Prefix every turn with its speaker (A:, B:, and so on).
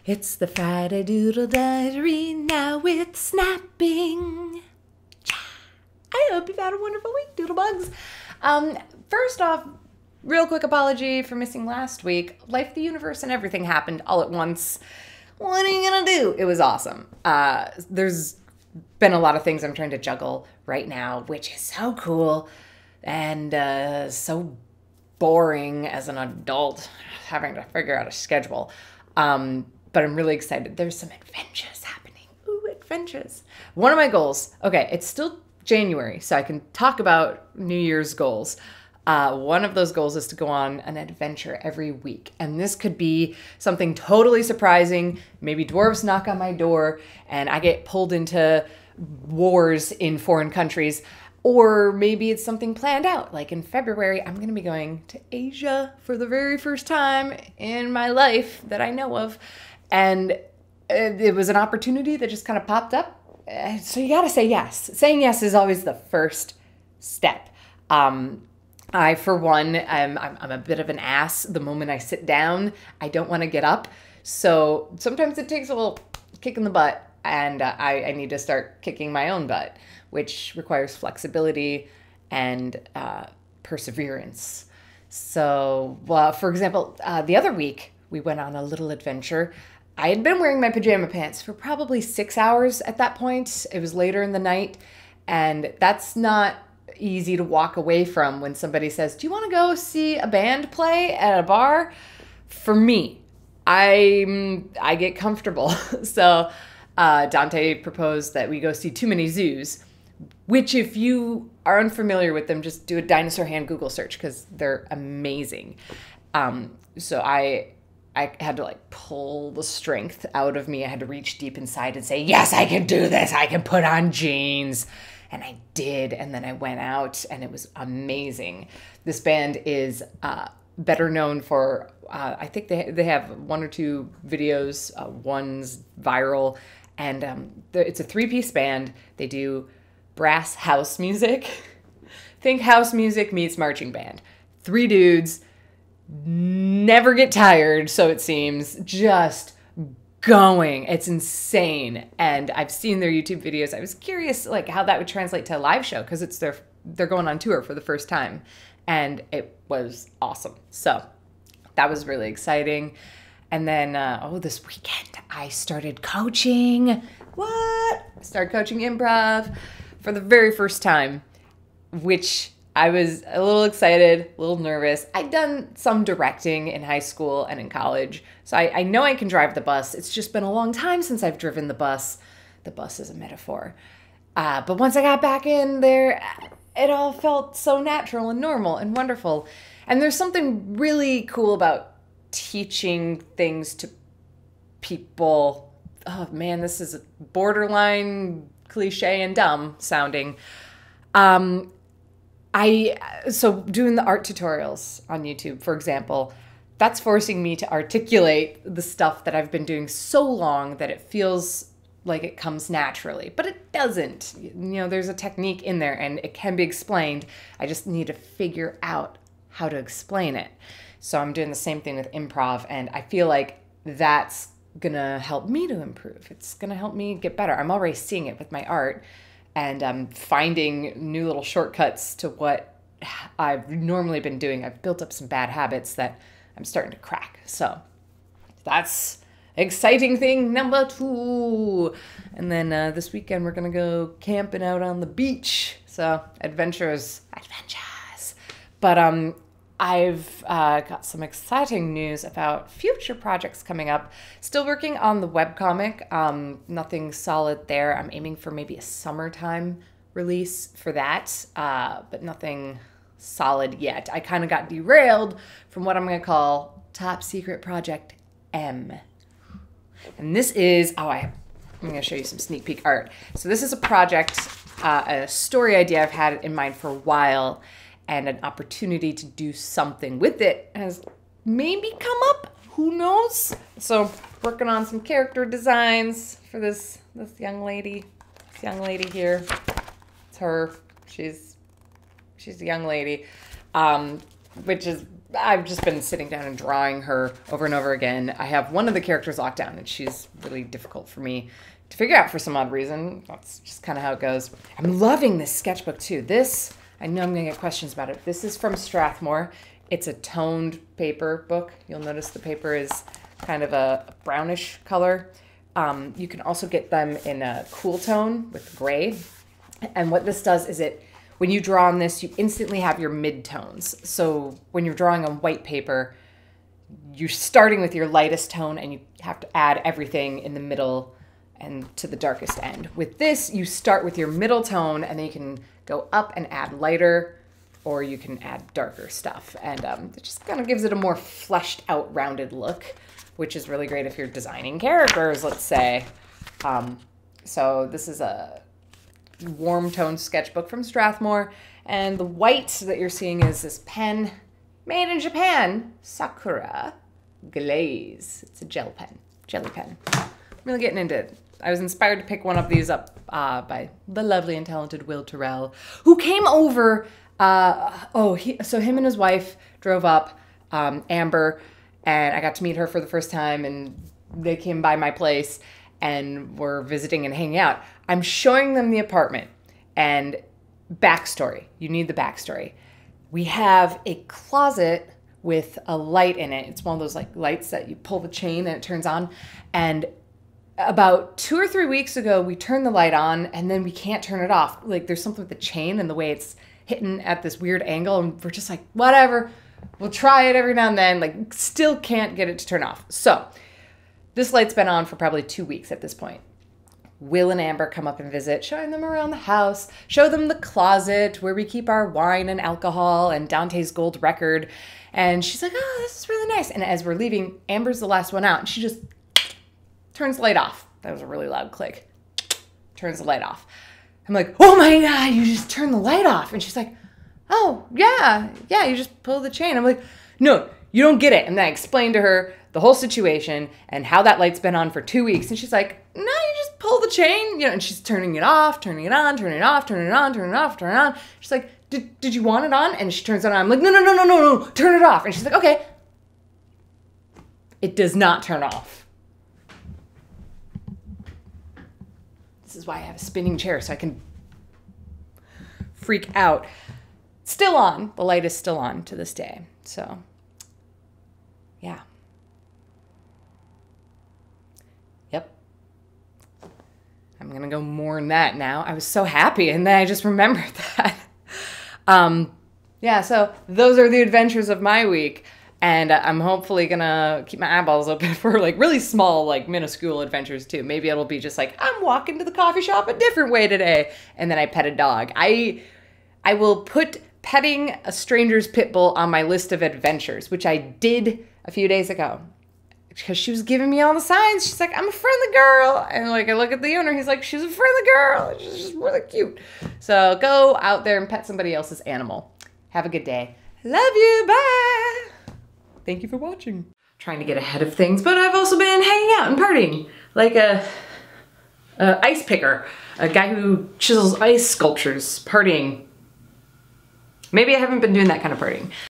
A: It's the Friday Doodle Diary now with snapping. I hope you've had a wonderful week, Doodlebugs. First off, real quick apology for missing last week. Life, the universe, and everything happened all at once. What are you gonna do? It was awesome. There's been a lot of things I'm trying to juggle right now, which is so cool and so boring as an adult, having to figure out a schedule. But I'm really excited. There's some adventures happening. Ooh, adventures. One of my goals, okay, it's still January, so I can talk about New Year's goals. One of those goals is to go on an adventure every week. And this could be something totally surprising. Maybe dwarves knock on my door and I get pulled into wars in foreign countries. Or maybe it's something planned out. Like in February, I'm going to be going to Asia for the very first time in my life that I know of. And it was an opportunity that just kind of popped up. So you got to say yes. Saying yes is always the first step. I, for one, I'm a bit of an ass. The moment I sit down, I don't want to get up. So sometimes it takes a little kick in the butt, and I need to start kicking my own butt, which requires flexibility and perseverance. So, for example, the other week, we went on a little adventure. I had been wearing my pajama pants for probably 6 hours at that point. It was later in the night, and that's not easy to walk away from when somebody says, do you want to go see a band play at a bar? For me, I get comfortable. So Dante proposed that we go see Too Many Zoos, which if you are unfamiliar with them, just do a dinosaur hand Google search because they're amazing. So I had to like pull the strength out of me. I had to reach deep inside and say, yes, I can do this. I can put on jeans. And I did. And then I went out and it was amazing. This band is better known for, I think they have one or two videos. One's viral. And it's a three-piece band. They do brass house music. Think house music meets marching band. Three dudes, never get tired, so it seems, just going. It's insane. And I've seen their YouTube videos. I was curious like how that would translate to a live show because they're going on tour for the first time. And it was awesome. So that was really exciting. And then, this weekend I started coaching. What? I started coaching improv for the very first time, which I was a little excited, a little nervous. I'd done some directing in high school and in college, so I know I can drive the bus. It's just been a long time since I've driven the bus. The bus is a metaphor. But once I got back in there, it all felt so natural and normal and wonderful. And there's something really cool about teaching things to people. Oh man, this is borderline cliche and dumb sounding. So doing the art tutorials on YouTube, for example, that's forcing me to articulate the stuff that I've been doing so long that it feels like it comes naturally, but it doesn't. You know, there's a technique in there and it can be explained. I just need to figure out how to explain it. So I'm doing the same thing with improv, and I feel like that's gonna help me to improve. It's gonna help me get better. I'm already seeing it with my art. And I'm finding new little shortcuts to what I've normally been doing. I've built up some bad habits that I'm starting to crack. So that's exciting thing number 2. And then this weekend we're going to go camping out on the beach. So adventures. But I've got some exciting news about future projects coming up. Still working on the webcomic. Nothing solid there. I'm aiming for maybe a summertime release for that, but nothing solid yet. I kind of got derailed from what I'm going to call Top Secret Project M. And this is, I'm going to show you some sneak peek art. So this is a project, a story idea I've had in mind for a while, and an opportunity to do something with it has maybe come up. Who knows? So working on some character designs for this young lady. This young lady here. It's her. She's a young lady, which is I've just been sitting down and drawing her over and over again. I have one of the characters locked down, and she's really difficult for me to figure out for some odd reason. That's just kind of how it goes. I'm loving this sketchbook too. This, I know I'm gonna get questions about it. This is from Strathmore. It's a toned paper book. You'll notice the paper is kind of a brownish color. You can also get them in a cool tone with gray. And what this does is when you draw on this, you instantly have your midtones. So when you're drawing on white paper, you're starting with your lightest tone and you have to add everything in the middle and to the darkest end. With this, you start with your middle tone and then you can go up and add lighter, or you can add darker stuff. And it just kind of gives it a more fleshed out, rounded look, which is really great if you're designing characters, let's say. So this is a warm tone sketchbook from Strathmore, and the white that you're seeing is this pen made in Japan, Sakura Glaze. It's a jelly pen. I'm really getting into it. I was inspired to pick one of these up by the lovely and talented Will Terrell, who came over. So him and his wife drove up, Amber, and I got to meet her for the first time, and they came by my place and were visiting and hanging out. I'm showing them the apartment, and backstory. You need the backstory. We have a closet with a light in it. It's one of those like lights that you pull the chain and it turns on. And about 2 or 3 weeks ago, we turned the light on and then we can't turn it off. Like there's something with the chain and the way it's hitting at this weird angle, and we're just like, whatever. We'll try it every now and then, like still can't get it to turn off. So this light's been on for probably 2 weeks at this point. Will and Amber come up and visit, showing them around the house, show them the closet where we keep our wine and alcohol and Dante's gold record. And she's like, oh, this is really nice. And as we're leaving, Amber's the last one out, and she just turns the light off. That was a really loud click. Turns the light off. I'm like, oh my God, you just turned the light off. And she's like, oh, yeah, you just pull the chain. I'm like, no, you don't get it. And then I explained to her the whole situation and how that light's been on for 2 weeks. And she's like, no, you just pull the chain. You know, and she's turning it off, turning it on, turning it off, turning it on, turning it off, turning it on. She's like, did you want it on? And she turns it on. I'm like, no, turn it off. And she's like, okay. It does not turn off. This is why I have a spinning chair, so I can freak out. Still on. The light is still on to this day. So, yeah. Yep. I'm going to go more in that now. I was so happy, and then I just remembered that. Yeah, so those are the adventures of my week. And I'm hopefully gonna keep my eyeballs open for like really small, like minuscule adventures too. Maybe it'll be just like, I'm walking to the coffee shop a different way today, and then I pet a dog. I will put petting a stranger's pit bull on my list of adventures, which I did a few days ago. Because she was giving me all the signs. She's like, I'm a friendly girl. And like I look at the owner, he's like, she's a friendly girl. She's just really cute. So go out there and pet somebody else's animal. Have a good day. Love you. Bye. Thank you for watching. Trying to get ahead of things, but I've also been hanging out and partying like a ice picker, a guy who chisels ice sculptures, partying. Maybe I haven't been doing that kind of partying.